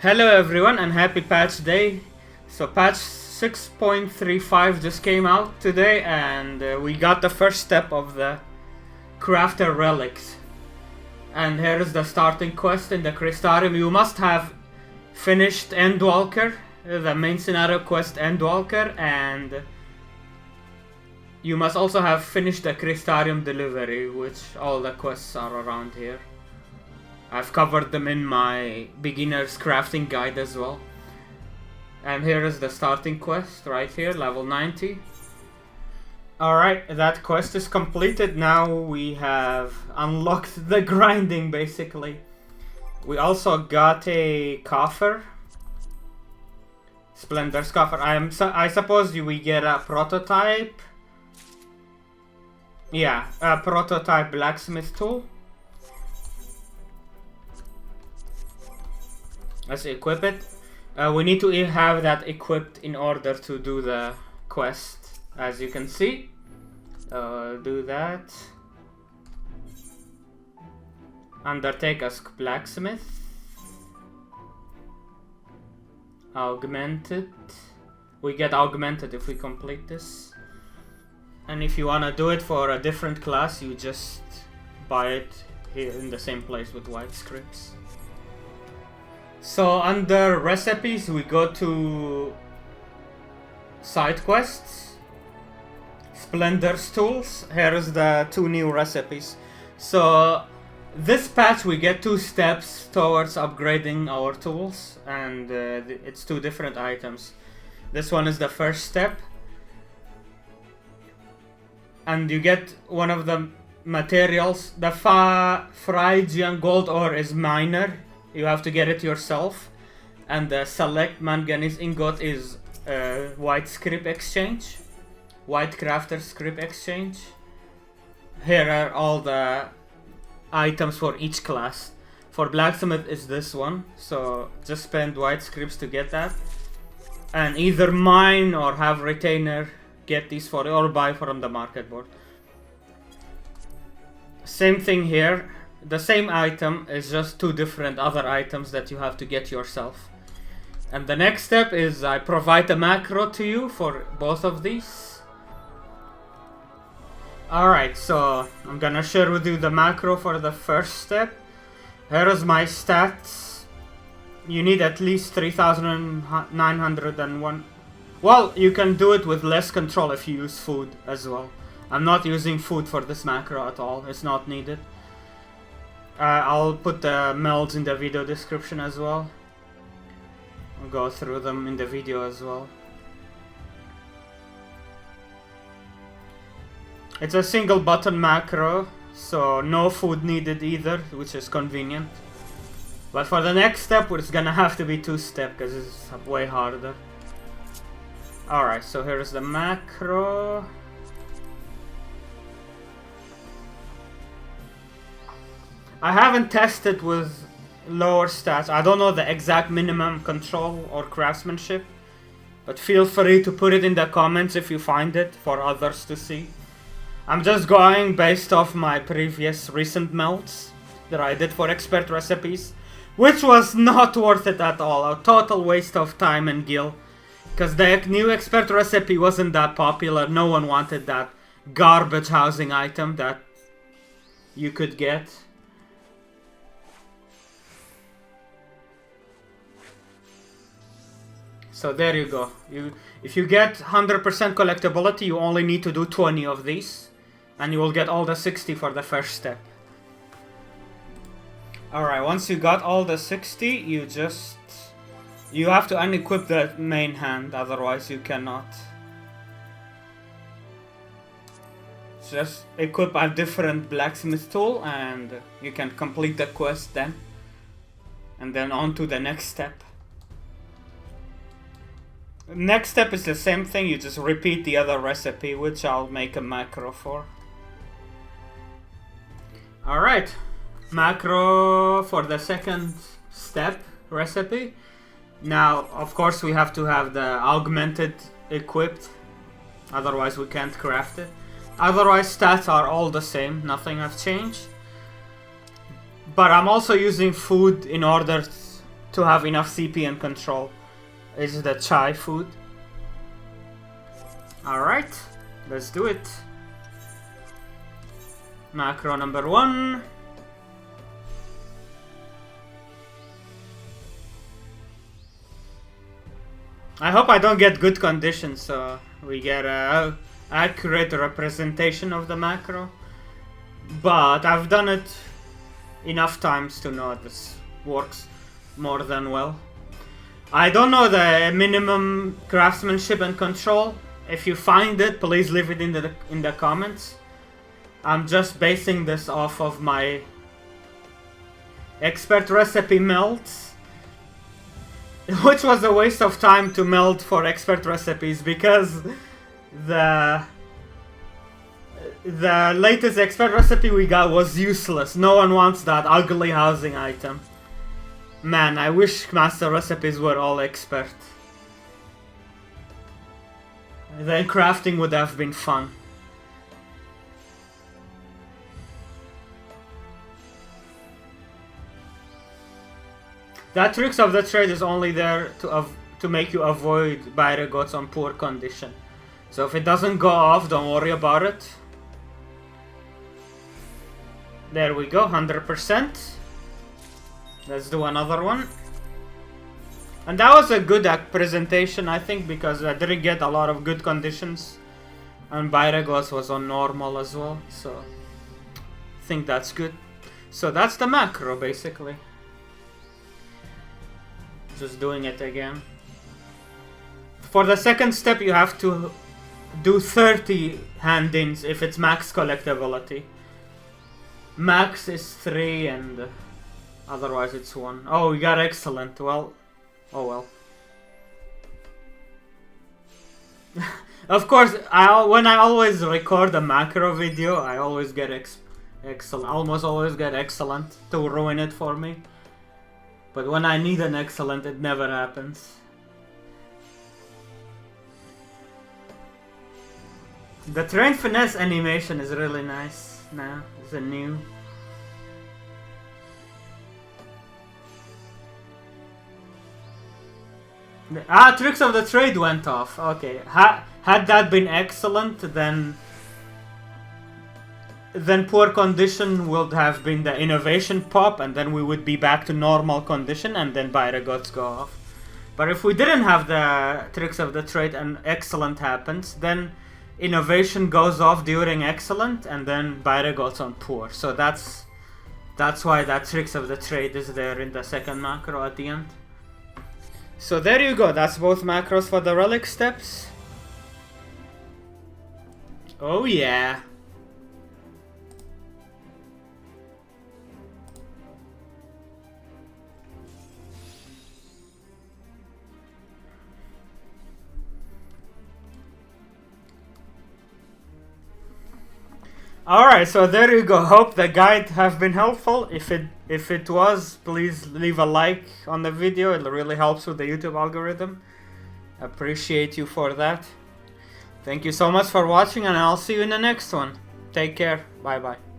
Hello everyone and happy patch day. So patch 6.35 just came out today and we got the first step of the crafter relics. And here is the starting quest in the Crystarium. You must have finished Endwalker, the main scenario quest Endwalker, and you must also have finished the Crystarium delivery, which all the quests are around here. I've covered them in my beginner's crafting guide as well. And here is the starting quest right here, level 90. Alright, that quest is completed. Now we have unlocked the grinding basically. We also got a coffer. Splendorous coffer. I suppose we get a prototype. Yeah, a prototype blacksmith tool. Let's equip it. We need to have that equipped in order to do the quest, as you can see. Do that. Undertake as blacksmith. Augmented. We get augmented if we complete this. And if you wanna do it for a different class, you just buy it here in the same place with white scripts. So under recipes we go to side quests, Splendorous tools. Here is the 2 new recipes. So this patch we get 2 steps towards upgrading our tools, and it's 2 different items. This one is the first step, and you get one of the materials. The Phrygian gold ore is minor. You have to get it yourself. And the select manganese ingot is white script exchange. White crafter script exchange. Here are all the items for each class. For blacksmith is this one. So just spend white scripts to get that. And either mine or have retainer get these for or buy from the market board. Same thing here. The same item is just 2 different other items that you have to get yourself. And the next step is I provide a macro to you for both of these. Alright, so I'm gonna share with you the macro for the first step. Here is my stats. You need at least 3,901. Well, you can do it with less control if you use food as well. I'm not using food for this macro at all, it's not needed. I'll put the melds in the video description as well. I'll go through them in the video as well. It's a single button macro, so no food needed either, which is convenient. But for the next step, it's gonna have to be 2-step because it's way harder. Alright, so here's the macro. I haven't tested with lower stats. I don't know the exact minimum control or craftsmanship, but feel free to put it in the comments if you find it for others to see. I'm just going based off my previous recent melts that I did for expert recipes, which was not worth it at all. A total waste of time and gil, because the new expert recipe wasn't that popular. No one wanted that garbage housing item that you could get. So there you go. If you get 100% collectability, you only need to do 20 of these, and you will get all the 60 for the first step. Alright, once you got all the 60, you have to unequip the main hand, otherwise you cannot. Just equip a different blacksmith tool and you can complete the quest then. And then on to the next step. Next step is the same thing, you just repeat the other recipe, which I'll make a macro for. Alright, macro for the second step recipe. Now, of course, we have to have the augmented equipped, otherwise we can't craft it. Otherwise, stats are all the same, nothing has changed. But I'm also using food in order to have enough CP and control is the chai food. Alright, let's do it. Macro number 1. I hope I don't get good conditions, so we get a accurate representation of the macro. But I've done it enough times to know this works more than well. I don't know the minimum craftsmanship and control. If you find it, please leave it in the comments. I'm just basing this off of my expert recipe melts. Which was a waste of time to meld for expert recipes because the latest expert recipe we got was useless. No one wants that ugly housing item. Man, I wish master recipes were all expert. Then crafting would have been fun. That tricks of the trade is only there to make you avoid Bayre goats on poor condition. So if it doesn't go off, don't worry about it. There we go, 100%. Let's do another one. And that was a good presentation, I think, because I didn't get a lot of good conditions. And Bayre goats was on normal as well, so I think that's good. So that's the macro, basically. Just doing it again. For the second step, you have to do 30 hand-ins if it's max collectability. Max is 3 and otherwise it's 1. Oh, we got excellent. Well, oh well. Of course, when I always record a macro video, I always get excellent. Almost always get excellent to ruin it for me. But when I need an excellent, it never happens. The train finesse animation is really nice now. It's a new. Tricks of the trade went off. Okay. Had that been excellent, then poor condition would have been the innovation pop, and then we would be back to normal condition, and then Bayre goats go off. But if we didn't have the tricks of the trade and excellent happens, then innovation goes off during excellent, and then Bayre goats on poor. So that's why that tricks of the trade is there in the second macro at the end. So there you go. That's both macros for the relic steps. Oh yeah. Alright, so there you go. Hope the guide have been helpful. If it was, please leave a like on the video. It really helps with the YouTube algorithm. Appreciate you for that. Thank you so much for watching, and I'll see you in the next one. Take care. Bye bye.